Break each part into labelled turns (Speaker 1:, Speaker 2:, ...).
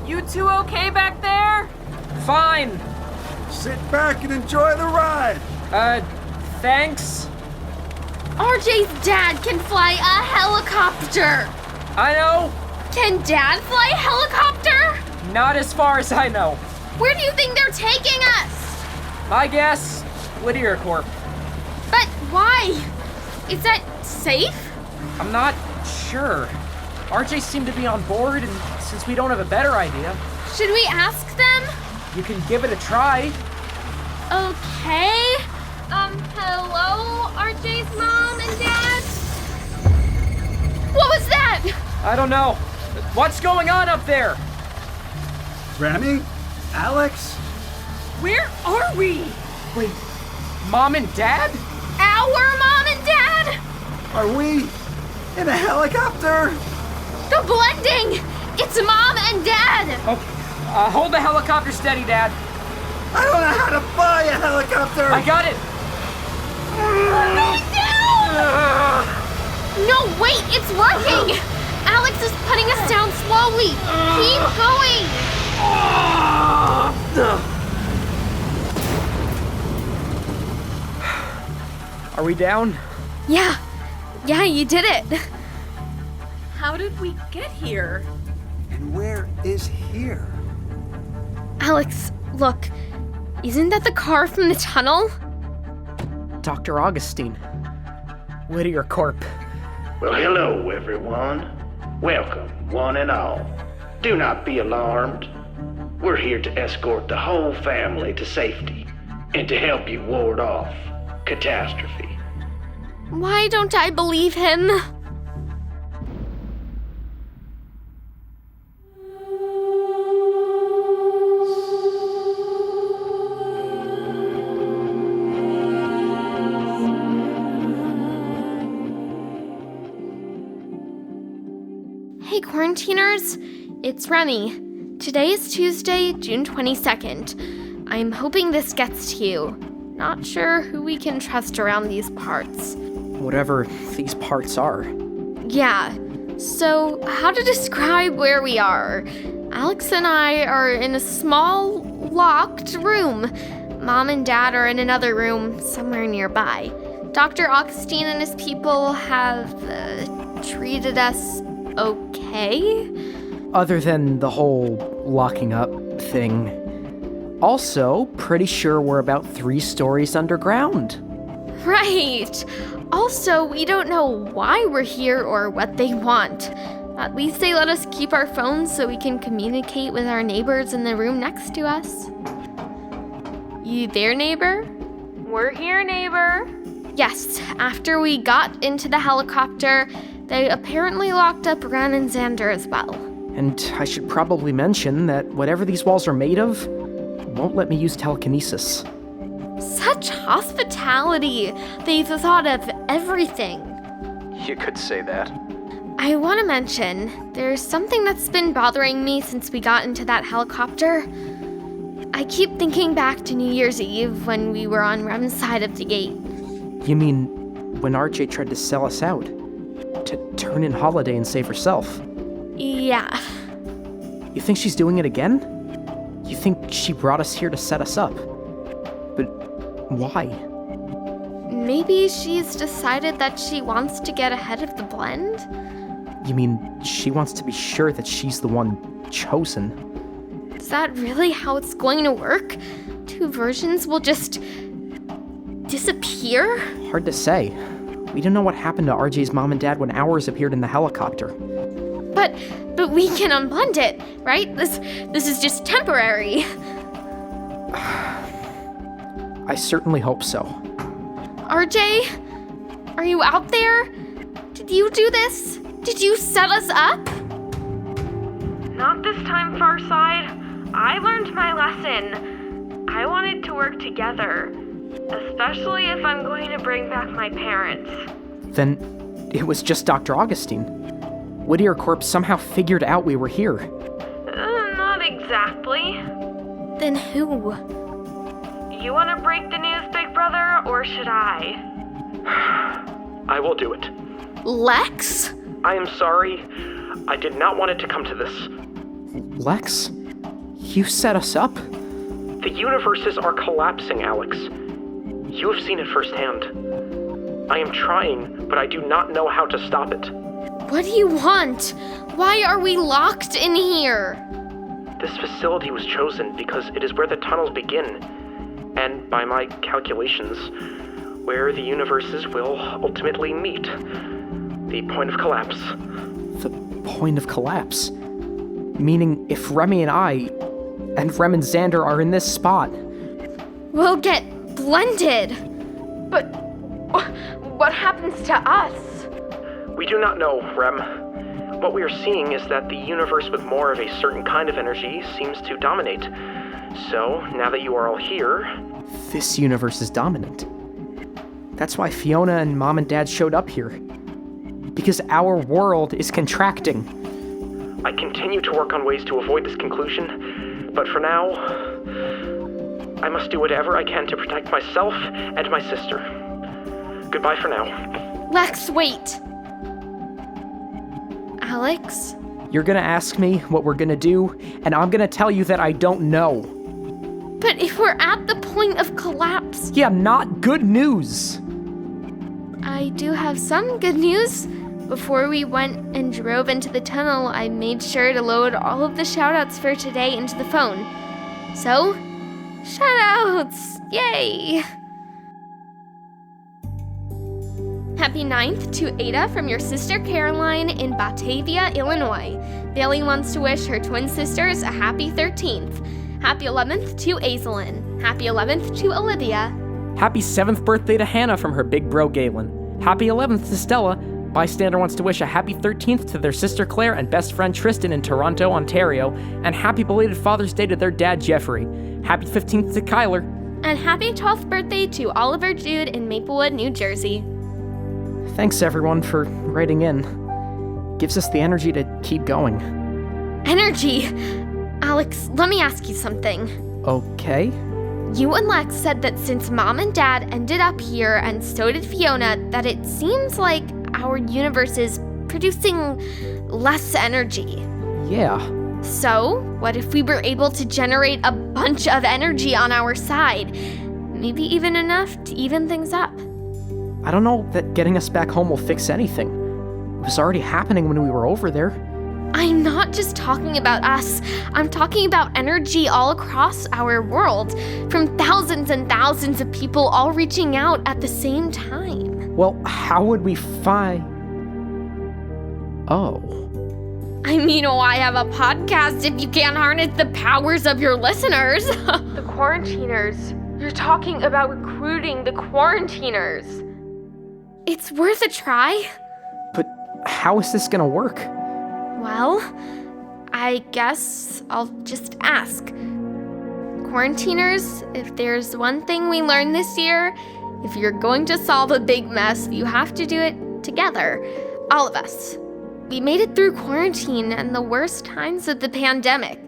Speaker 1: You two okay back there?
Speaker 2: Fine.
Speaker 3: Sit back and enjoy the ride.
Speaker 2: Thanks.
Speaker 4: RJ's dad can fly a helicopter.
Speaker 2: I know.
Speaker 4: Can Dad fly a helicopter?
Speaker 2: Not as far as I know.
Speaker 4: Where do you think they're taking us?
Speaker 2: My guess, WhittierCorp.
Speaker 4: But why? Is that safe?
Speaker 2: I'm not sure. RJ seemed to be on board, and since we don't have a better idea...
Speaker 4: Should we ask them?
Speaker 2: You can give it a try.
Speaker 4: Okay. Hello, RJ's mom and dad? What was that?
Speaker 2: I don't know. What's going on up there?
Speaker 3: Remy? Alex?
Speaker 1: Where are we?
Speaker 2: Wait, Mom and Dad?
Speaker 4: Our mom and dad?
Speaker 3: Are we in a helicopter?
Speaker 4: The blending! It's mom and dad!
Speaker 2: Okay, hold the helicopter steady, Dad.
Speaker 3: I don't know how to fly a helicopter!
Speaker 2: I got it!
Speaker 4: No, wait, it's working! Alex is putting us down slowly. Keep going!
Speaker 2: Are we down?
Speaker 4: Yeah, you did it.
Speaker 1: How did we get here?
Speaker 3: And where is here?
Speaker 4: Alex, look, isn't that the car from the tunnel?
Speaker 2: Dr. Augustine. WhittierCorp.
Speaker 5: Well, hello, everyone. Welcome, one and all. Do not be alarmed. We're here to escort the whole family to safety and to help you ward off catastrophe.
Speaker 4: Why don't I believe him? Hey, quarantiners, it's Remy. Today is Tuesday, June 22nd. I'm hoping this gets to you. Not sure who we can trust around these parts.
Speaker 2: Whatever these parts are.
Speaker 4: Yeah, so how to describe where we are? Alex and I are in a small, locked room. Mom and Dad are in another room somewhere nearby. Dr. Augustine and his people have treated us okay?
Speaker 2: Other than the whole locking up thing. Also, pretty sure we're about 3 stories underground.
Speaker 4: Right. Also, we don't know why we're here or what they want. At least they let us keep our phones so we can communicate with our neighbors in the room next to us. You there, neighbor?
Speaker 1: We're here, neighbor.
Speaker 4: Yes, after we got into the helicopter, they apparently locked up Ren and Xander as well.
Speaker 2: And I should probably mention that whatever these walls are made of won't let me use telekinesis.
Speaker 4: Such hospitality. They've thought of everything.
Speaker 2: You could say that.
Speaker 4: I want to mention, there's something that's been bothering me since we got into that helicopter. I keep thinking back to New Year's Eve when we were on Rem's side of the gate.
Speaker 2: You mean when RJ tried to sell us out? To turn in Holiday and save herself?
Speaker 4: Yeah.
Speaker 2: You think she's doing it again? You think she brought us here to set us up? But why?
Speaker 4: Maybe she's decided that she wants to get ahead of the blend?
Speaker 2: You mean she wants to be sure that she's the one chosen?
Speaker 4: Is that really how it's going to work? 2 versions will just disappear?
Speaker 2: Hard to say. We don't know what happened to RJ's mom and dad when ours appeared in the helicopter.
Speaker 4: But we can unblend it, right? This is just temporary.
Speaker 2: I certainly hope so.
Speaker 4: RJ? Are you out there? Did you do this? Did you set us up?
Speaker 1: Not this time, Farside. I learned my lesson. I wanted to work together, especially if I'm going to bring back my parents.
Speaker 2: Then it was just Dr. Augustine. WhittierCorp somehow figured out we were here.
Speaker 1: Not exactly.
Speaker 4: Then who?
Speaker 1: You want to break the news, Big Brother, or should I?
Speaker 6: I will do it.
Speaker 4: Lex?
Speaker 6: I am sorry. I did not want it to come to this.
Speaker 2: Lex? You set us up?
Speaker 6: The universes are collapsing, Alex. You have seen it firsthand. I am trying, but I do not know how to stop it.
Speaker 4: What do you want? Why are we locked in here?
Speaker 6: This facility was chosen because it is where the tunnels begin, and by my calculations, where the universes will ultimately meet. The point of collapse.
Speaker 2: The point of collapse? Meaning if Remy and I, and Rem and Xander are in this spot,
Speaker 4: we'll get blended.
Speaker 1: But what happens to us?
Speaker 6: We do not know, Rem. What we are seeing is that the universe with more of a certain kind of energy seems to dominate. So, now that you are all here...
Speaker 2: This universe is dominant. That's why Fiona and Mom and Dad showed up here. Because our world is contracting.
Speaker 6: I continue to work on ways to avoid this conclusion, but for now, I must do whatever I can to protect myself and my sister. Goodbye for now.
Speaker 4: Lex, wait. Alex?
Speaker 2: You're gonna ask me what we're gonna do, and I'm gonna tell you that I don't know.
Speaker 4: But if we're at the point of collapse...
Speaker 2: Yeah, not good news.
Speaker 4: I do have some good news. Before we went and drove into the tunnel, I made sure to load all of the shoutouts for today into the phone. So, shoutouts! Yay! Happy 9th to Ada from your sister Caroline in Batavia, Illinois. Bailey wants to wish her twin sisters a happy 13th. Happy 11th to Aislinn. Happy 11th to Olivia.
Speaker 2: Happy 7th birthday to Hannah from her big bro Galen. Happy 11th to Stella. Bystander wants to wish a happy 13th to their sister Claire and best friend Tristan in Toronto, Ontario. And happy belated Father's Day to their dad Jeffrey. Happy 15th to Kyler.
Speaker 4: And happy 12th birthday to Oliver Jude in Maplewood, New Jersey.
Speaker 2: Thanks everyone for writing in. Gives us the energy to keep going.
Speaker 4: Energy! Alex, let me ask you something.
Speaker 2: Okay.
Speaker 4: You and Lex said that since Mom and Dad ended up here, and so did Fiona, that it seems like our universe is producing less energy.
Speaker 2: Yeah.
Speaker 4: So, what if we were able to generate a bunch of energy on our side? Maybe even enough to even things up.
Speaker 2: I don't know that getting us back home will fix anything. It was already happening when we were over there.
Speaker 4: I'm not just talking about us. I'm talking about energy all across our world, from thousands and thousands of people all reaching out at the same time.
Speaker 2: Well, how would we find... Oh.
Speaker 4: I mean, why have a podcast if you can't harness the powers of your listeners?
Speaker 1: The quarantiners. You're talking about recruiting the quarantiners.
Speaker 4: It's worth a try.
Speaker 2: But how is this gonna work?
Speaker 4: Well, I guess I'll just ask. Quarantiners, if there's one thing we learned this year, if you're going to solve a big mess, you have to do it together. All of us. We made it through quarantine and the worst times of the pandemic.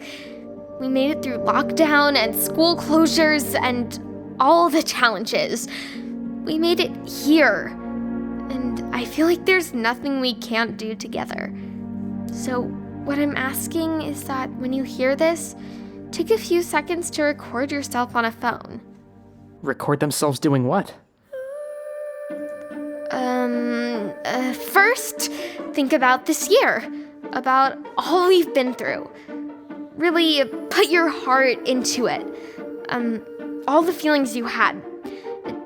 Speaker 4: We made it through lockdown and school closures and all the challenges. We made it here. And I feel like there's nothing we can't do together. So what I'm asking is that when you hear this, take a few seconds to record yourself on a phone.
Speaker 2: Record themselves doing what?
Speaker 4: First, think about this year, about all we've been through. Really put your heart into it. All the feelings you had,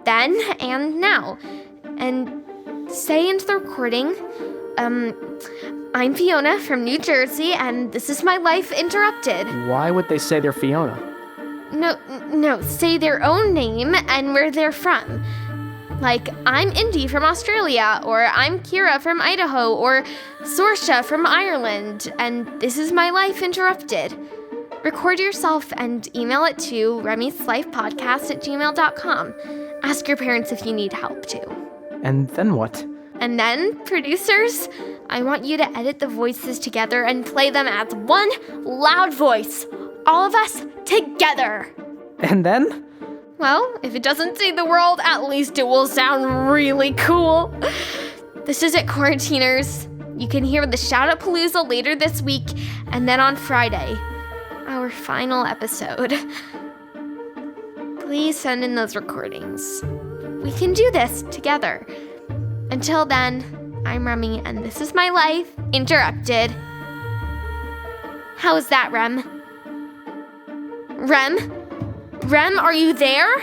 Speaker 4: then and now. And say into the recording, I'm Fiona from New Jersey, and this is my life interrupted.
Speaker 2: Why would they say they're Fiona?
Speaker 4: No, say their own name and where they're from. Like, I'm Indy from Australia, or I'm Kira from Idaho, or Sorsha from Ireland, and this is my life interrupted. Record yourself and email it to remyslifepodcast@gmail.com. Ask your parents if you need help, too.
Speaker 2: And then what?
Speaker 4: And then, producers, I want you to edit the voices together and play them as one loud voice. All of us together.
Speaker 2: And then?
Speaker 4: Well, if it doesn't save the world, at least it will sound really cool. This is it, Quarantiners. You can hear the Shout Out Palooza later this week, and then on Friday. Oh, our final episode. Please send in those recordings. We can do this together. Until then, I'm Remy, and this is my life interrupted. How's that, Rem? Rem? Rem, are you there?